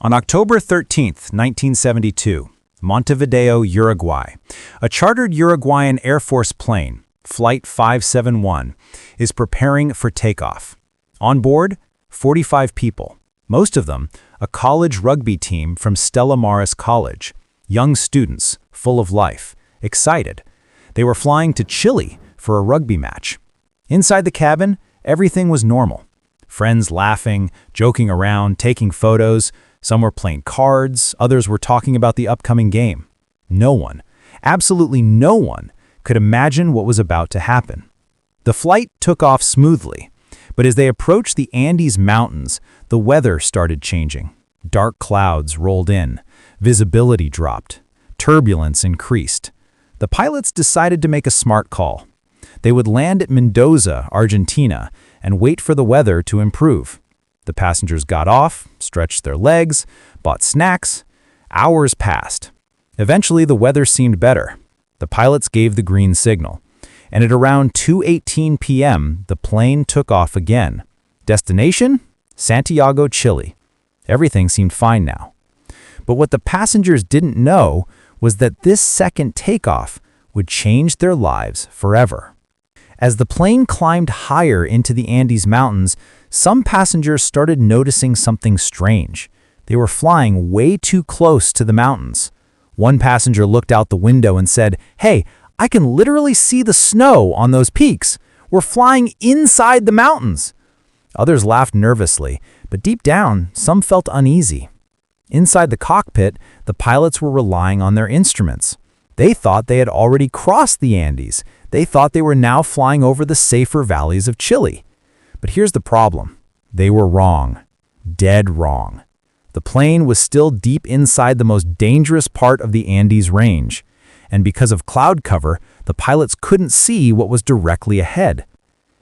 On October 13, 1972, Montevideo, Uruguay, a chartered Uruguayan Air Force plane, Flight 571, is preparing for takeoff. On board, 45 people, most of them a college rugby team from Stella Maris College, young students, full of life, excited. They were flying to Chile for a rugby match. Inside the cabin, everything was normal. Friends laughing, joking around, taking photos. Some were playing cards, others were talking about the upcoming game. No one, absolutely no one, could imagine what was about to happen. The flight took off smoothly, but as they approached the Andes Mountains, the weather started changing. Dark clouds rolled in, visibility dropped, turbulence increased. The pilots decided to make a smart call. They would land at Mendoza, Argentina, and wait for the weather to improve. The passengers got off, stretched their legs, bought snacks. Hours passed. Eventually, the weather seemed better. The pilots gave the green signal, and at around 2:18 p.m., the plane took off again. Destination? Santiago, Chile. Everything seemed fine now. But what the passengers didn't know was that this second takeoff would change their lives forever. As the plane climbed higher into the Andes Mountains, some passengers started noticing something strange. They were flying way too close to the mountains. One passenger looked out the window and said, "Hey, I can literally see the snow on those peaks. We're flying inside the mountains." Others laughed nervously, but deep down, some felt uneasy. Inside the cockpit, the pilots were relying on their instruments. They thought they had already crossed the Andes. They thought they were now flying over the safer valleys of Chile. But here's the problem. They were wrong. Dead wrong. The plane was still deep inside the most dangerous part of the Andes range. And because of cloud cover, the pilots couldn't see what was directly ahead.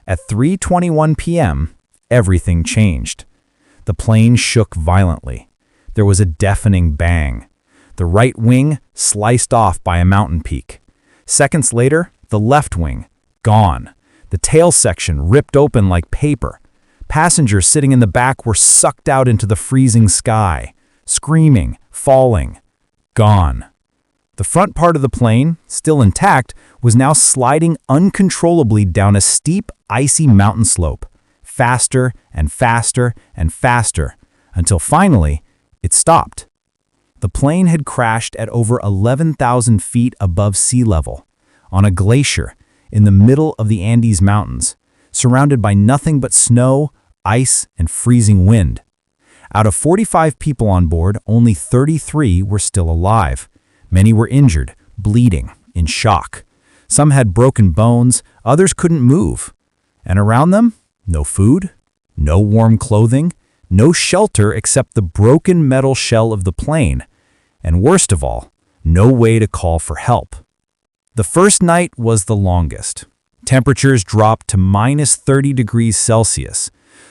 At 3:21 p.m., everything changed. The plane shook violently. There was a deafening bang. The right wing sliced off by a mountain peak. Seconds later, the left wing, gone. The tail section ripped open like paper. Passengers sitting in the back were sucked out into the freezing sky, screaming, falling, gone. The front part of the plane, still intact, was now sliding uncontrollably down a steep, icy mountain slope, faster and faster and faster, until finally, it stopped. The plane had crashed at over 11,000 feet above sea level, on a glacier in the middle of the Andes Mountains, surrounded by nothing but snow, ice, and freezing wind. Out of 45 people on board, only 33 were still alive. Many were injured, bleeding, in shock. Some had broken bones, others couldn't move. And around them, no food, no warm clothing, no shelter except the broken metal shell of the plane, and worst of all, no way to call for help. The first night was the longest. Temperatures dropped to minus 30 degrees Celsius.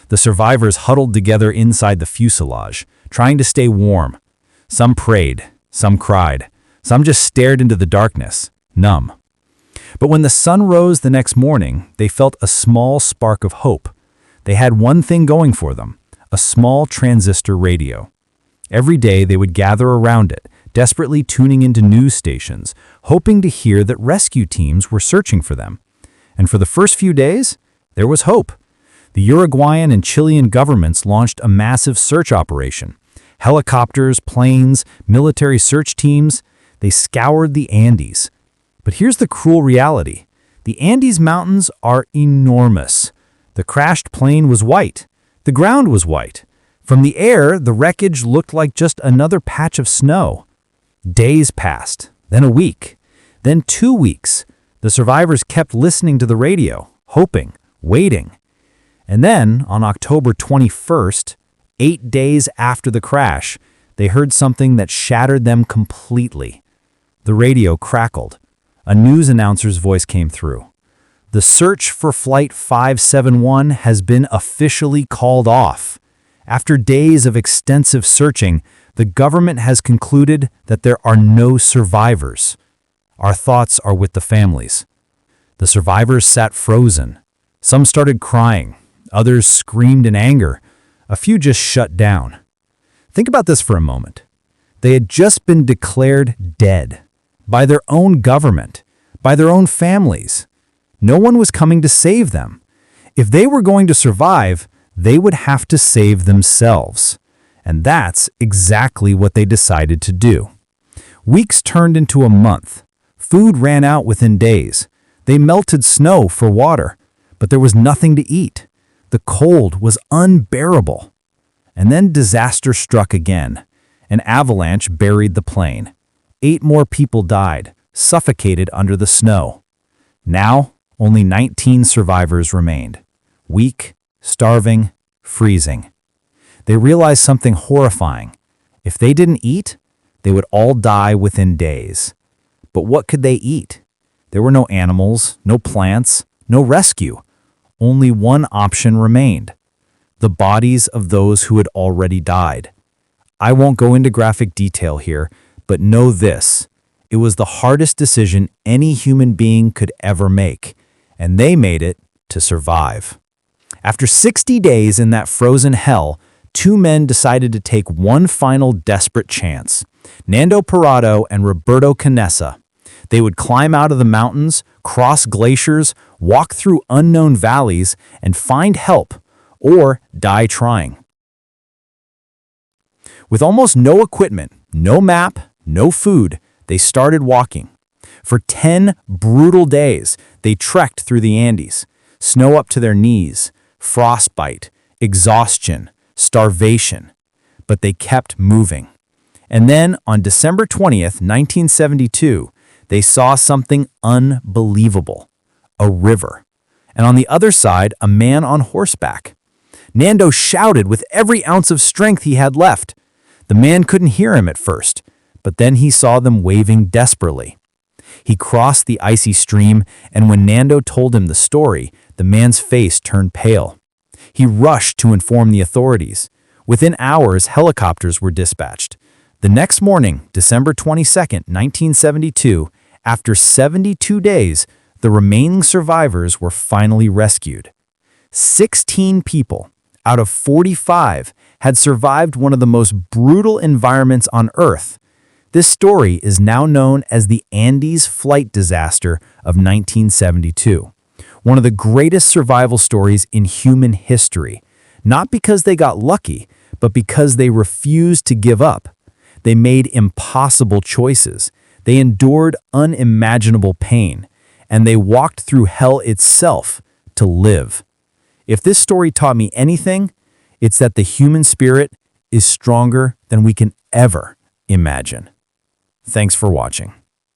The survivors huddled together inside the fuselage, trying to stay warm. Some prayed, some cried, some just stared into the darkness, numb. But when the sun rose the next morning, they felt a small spark of hope. They had one thing going for them, a small transistor radio. Every day they would gather around it, desperately tuning into news stations, hoping to hear that rescue teams were searching for them. And for the first few days, there was hope. The Uruguayan and Chilean governments launched a massive search operation. Helicopters, planes, military search teams, they scoured the Andes. But here's the cruel reality. The Andes Mountains are enormous. The crashed plane was white. The ground was white. From the air, the wreckage looked like just another patch of snow. Days passed, then a week, then 2 weeks. The survivors kept listening to the radio, hoping, waiting. And then, on October 21st, 8 days after the crash, they heard something that shattered them completely. The radio crackled. A news announcer's voice came through. The search for Flight 571 has been officially called off. After days of extensive searching, the government has concluded that there are no survivors. Our thoughts are with the families. The survivors sat frozen. Some started crying. Others screamed in anger. A few just shut down. Think about this for a moment. They had just been declared dead by their own government, by their own families. No one was coming to save them. If they were going to survive, they would have to save themselves. And that's exactly what they decided to do. Weeks turned into a month. Food ran out within days. They melted snow for water, but there was nothing to eat. The cold was unbearable. And then disaster struck again. An avalanche buried the plane. 8 more people died, suffocated under the snow. Now, only 19 survivors remained. Weak, starving, freezing. They realized something horrifying. If they didn't eat, they would all die within days. But what could they eat? There were no animals, no plants, no rescue. Only one option remained: the bodies of those who had already died. I won't go into graphic detail here, but know this: it was the hardest decision any human being could ever make, and they made it to survive. After 60 days in that frozen hell, 2 men decided to take one final desperate chance: Nando Parrado and Roberto Canessa. They would climb out of the mountains, cross glaciers, walk through unknown valleys, and find help, or die trying. With almost no equipment, no map, no food, they started walking. For 10 brutal days, they trekked through the Andes, snow up to their knees, frostbite, exhaustion, starvation. But they kept moving. And then, on December 20th, 1972, they saw something unbelievable: a river. And on the other side, a man on horseback. Nando shouted with every ounce of strength he had left. The man couldn't hear him at first, but then he saw them waving desperately. He crossed the icy stream, and when Nando told him the story, the man's face turned pale. He rushed to inform the authorities. Within hours, helicopters were dispatched. The next morning, December 22nd, 1972, after 72 days, the remaining survivors were finally rescued. 16 people out of 45 had survived one of the most brutal environments on Earth. This story is now known as the Andes flight disaster of 1972, one of the greatest survival stories in human history, not because they got lucky, but because they refused to give up. They made impossible choices. They endured unimaginable pain, and they walked through hell itself to live. If this story taught me anything, it's that the human spirit is stronger than we can ever imagine. Thanks for watching.